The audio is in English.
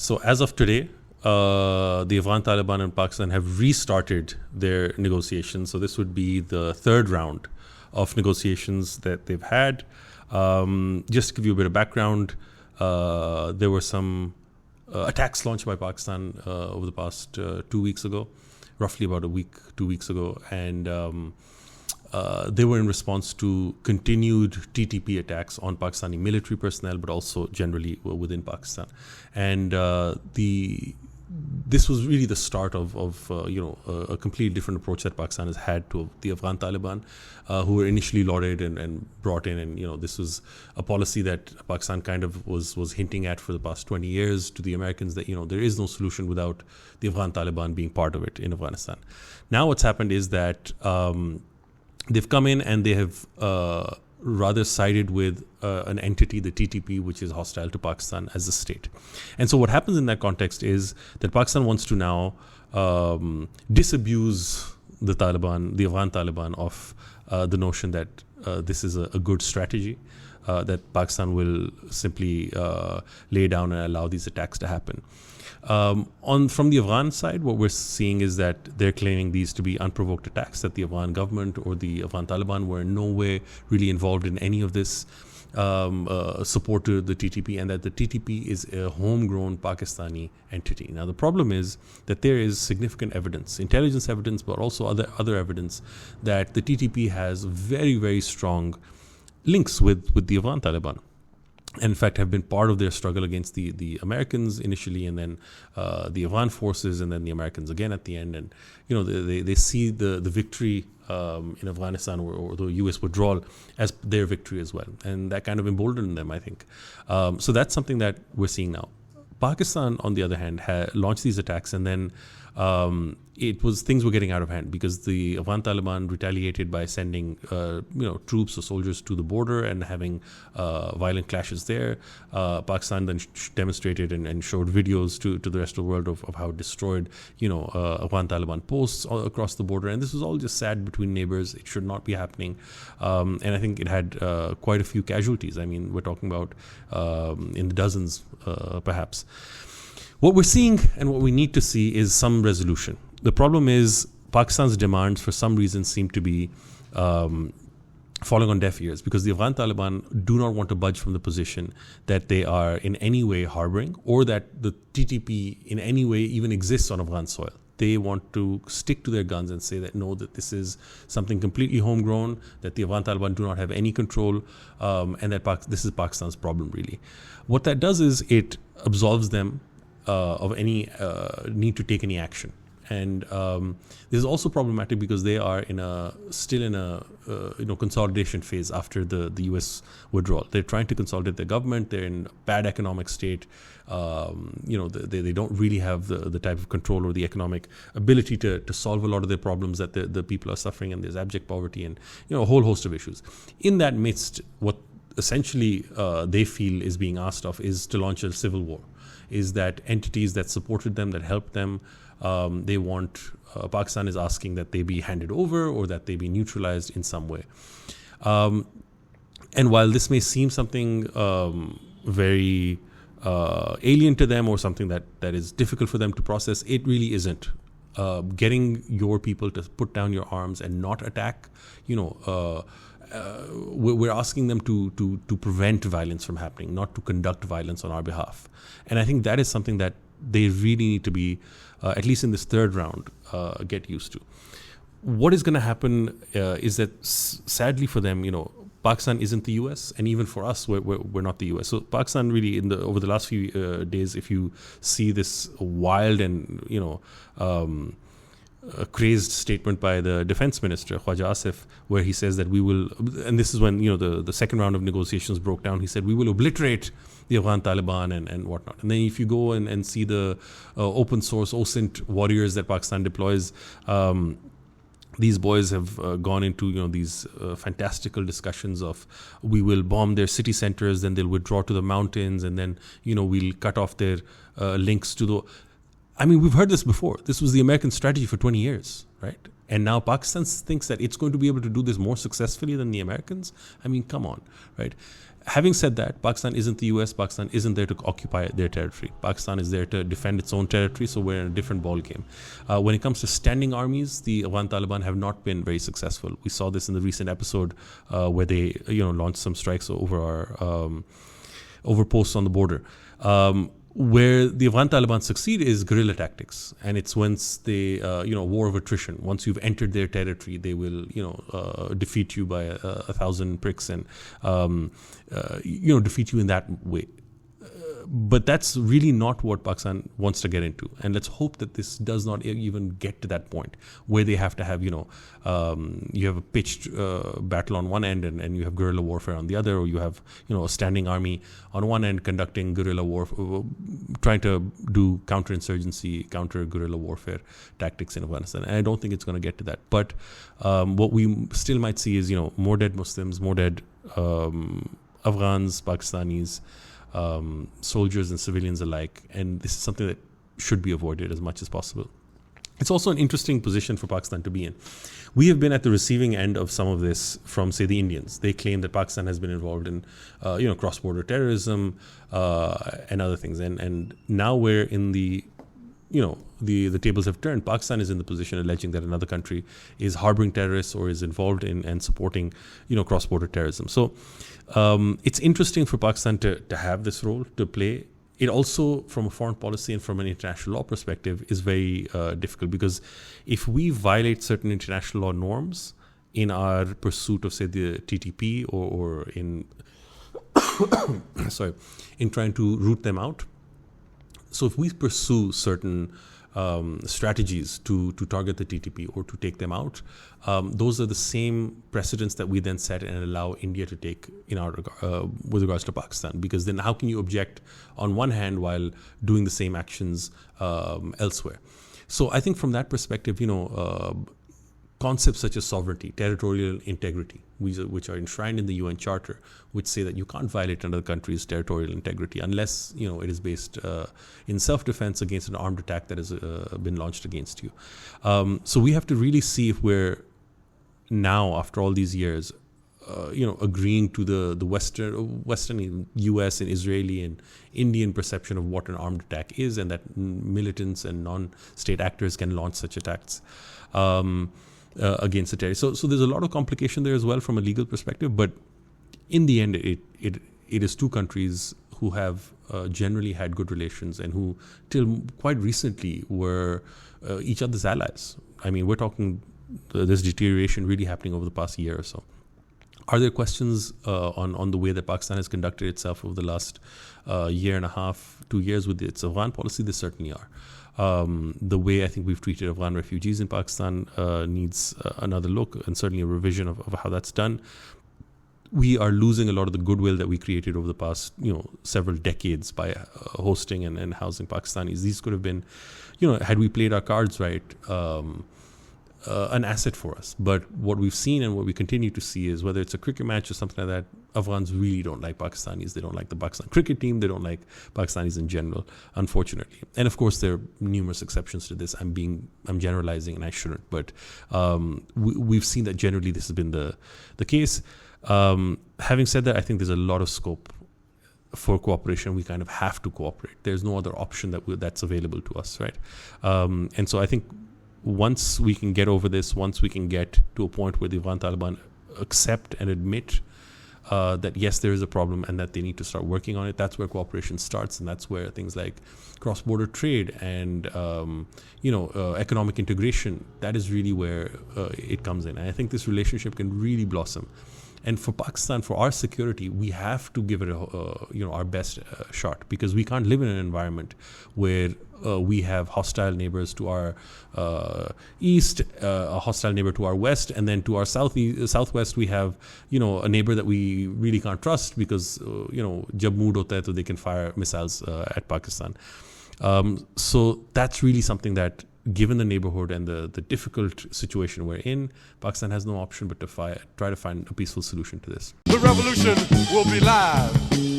So as of today, the Afghan Taliban and Pakistan have restarted their negotiations. So this would be the third round of negotiations that they've had. Just to give you a bit of background, there were some attacks launched by Pakistan over the past 2 weeks ago, roughly about 2 weeks ago, and they were in response to continued TTP attacks on Pakistani military personnel, but also generally within Pakistan. And this was really the start of a completely different approach that Pakistan has had to the Afghan Taliban, who were initially lauded and brought in. And this was a policy that Pakistan kind of was hinting at for the past 20 years to the Americans, that there is no solution without the Afghan Taliban being part of it in Afghanistan. Now what's happened is that they've come in and they have rather sided with an entity, the TTP, which is hostile to Pakistan as a state. And so what happens in that context is that Pakistan wants to now disabuse the Taliban, the Afghan Taliban, of the notion that this is a good strategy, that Pakistan will simply lay down and allow these attacks to happen. From the Afghan side, what we're seeing is that they're claiming these to be unprovoked attacks, that the Afghan government or the Afghan Taliban were in no way really involved in any of this support to the TTP, and that the TTP is a homegrown Pakistani entity. Now, the problem is that there is significant evidence, intelligence evidence, but also other evidence that the TTP has very, very strong links with the Afghan Taliban. And in fact have been part of their struggle against the Americans initially, and then the Afghan forces, and then the Americans again at the end. And they see the victory in Afghanistan or the US withdrawal as their victory as well, and that kind of emboldened them, I think. So that's something that we're seeing now. Pakistan, on the other hand, launched these attacks, and then things were getting out of hand because the Afghan Taliban retaliated by sending troops or soldiers to the border and having violent clashes there. Pakistan then demonstrated and showed videos to the rest of the world of how it destroyed Afghan Taliban posts all across the border, and this was all just sad between neighbors. It should not be happening, and I think it had quite a few casualties. I mean, we're talking about in the dozens perhaps. What we're seeing and what we need to see is some resolution. The problem is Pakistan's demands for some reason seem to be falling on deaf ears, because the Afghan Taliban do not want to budge from the position that they are in any way harboring, or that the TTP in any way even exists on Afghan soil. They want to stick to their guns and say that no, that this is something completely homegrown, that the Afghan Taliban do not have any control, and that this is Pakistan's problem really. What that does is it absolves them of any need to take any action. And this is also problematic because they are still in a consolidation phase after the US withdrawal. They're trying to consolidate their government. They're in a bad economic state. They don't really have the type of control or the economic ability to solve a lot of their problems that the people are suffering, and there's abject poverty and a whole host of issues. In that midst, what essentially they feel is being asked of is to launch a civil war. Is that entities that supported them, that helped them, they want, Pakistan is asking that they be handed over or that they be neutralized in some way. And while this may seem something very alien to them, or something that is difficult for them to process, it really isn't. Getting your people to put down your arms and not attack, we're asking them to prevent violence from happening, not to conduct violence on our behalf. And I think that is something that they really need to be, at least in this third round, get used to. What is going to happen is that, sadly for them, Pakistan isn't the US, and even for us, we're not the US. So Pakistan really, over the last few days, if you see this wild and a crazed statement by the defense minister, Khwaja Asif, where he says that we will, and this is when the second round of negotiations broke down, he said we will obliterate the Afghan Taliban and whatnot. And then if you go and see the open source OSINT warriors that Pakistan deploys, these boys have gone into these fantastical discussions of we will bomb their city centers, then they'll withdraw to the mountains, and then we'll cut off their links to the. I mean, we've heard this before. This was the American strategy for 20 years, right? And now Pakistan thinks that it's going to be able to do this more successfully than the Americans. I mean, come on, right? Having said that, Pakistan isn't the US. Pakistan isn't there to occupy their territory. Pakistan is there to defend its own territory, so we're in a different ballgame. When it comes to standing armies, the Afghan Taliban have not been very successful. We saw this in the recent episode where they launched some strikes over our over posts on the border. Where the Afghan Taliban succeed is guerrilla tactics, and it's once they, war of attrition. Once you've entered their territory, they will, defeat you by 1,000 pricks and, defeat you in that way. But that's really not what Pakistan wants to get into. And let's hope that this does not even get to that point where they have to have, you have a pitched battle on one end and you have guerrilla warfare on the other, or you have, a standing army on one end conducting guerrilla warfare, trying to do counterinsurgency, counter-guerrilla warfare tactics in Afghanistan. And I don't think it's going to get to that. But what we still might see is, more dead Muslims, more dead Afghans, Pakistanis, soldiers and civilians alike, and this is something that should be avoided as much as possible. It's also an interesting position for Pakistan to be in. We have been at the receiving end of some of this from, say, the Indians. They claim that Pakistan has been involved in, cross-border terrorism and other things. And now we're in the tables have turned. Pakistan is in the position alleging that another country is harboring terrorists or is involved in and supporting, cross-border terrorism. So it's interesting for Pakistan to have this role to play. It also, from a foreign policy and from an international law perspective, is very difficult, because if we violate certain international law norms in our pursuit of, say, the TTP or in in trying to root them out. So if we pursue certain strategies to target the TTP or to take them out, those are the same precedents that we then set and allow India to take in our with regards to Pakistan. Because then how can you object on one hand while doing the same actions elsewhere? So I think from that perspective, concepts such as sovereignty, territorial integrity, which are enshrined in the UN Charter, which say that you can't violate another country's territorial integrity unless it is based in self-defense against an armed attack that has been launched against you. So we have to really see if we're now, after all these years, agreeing to the Western US and Israeli and Indian perception of what an armed attack is, and that militants and non-state actors can launch such attacks against the terrorists. So there's a lot of complication there as well from a legal perspective, but in the end, it is two countries who have generally had good relations and who till quite recently were each other's allies. I mean, we're talking this deterioration really happening over the past year or so. Are there questions on the way that Pakistan has conducted itself over the last year and a half, 2 years with its Afghan policy? There certainly are. The way I think we've treated Afghan refugees in Pakistan needs another look, and certainly a revision of how that's done. We are losing a lot of the goodwill that we created over the past, several decades by hosting and housing Pakistanis. These could have been, had we played our cards right, an asset for us. But what we've seen and what we continue to see is, whether it's a cricket match or something like that, Afghans really don't like Pakistanis. They don't like the Pakistan cricket team. They don't like Pakistanis in general, unfortunately. And of course, there are numerous exceptions to this. I'm generalizing, and I shouldn't. But we've seen that generally this has been the case. Having said that, I think there's a lot of scope for cooperation. We kind of have to cooperate. There's no other option that's available to us, right? And so I think once we can get over this, once we can get to a point where the Afghan Taliban accept and admit that yes, there is a problem and that they need to start working on it, that's where cooperation starts, and that's where things like cross-border trade and economic integration, that is really where it comes in. And I think this relationship can really blossom. And for Pakistan, for our security, we have to give it our best shot, because we can't live in an environment where we have hostile neighbors to our east, a hostile neighbor to our west, and then to our southwest we have a neighbor that we really can't trust, because jab mood hota hai to they can fire missiles at Pakistan. So that's really something that, given the neighborhood and the difficult situation we're in, Pakistan has no option but to try to find a peaceful solution to this. The revolution will be live.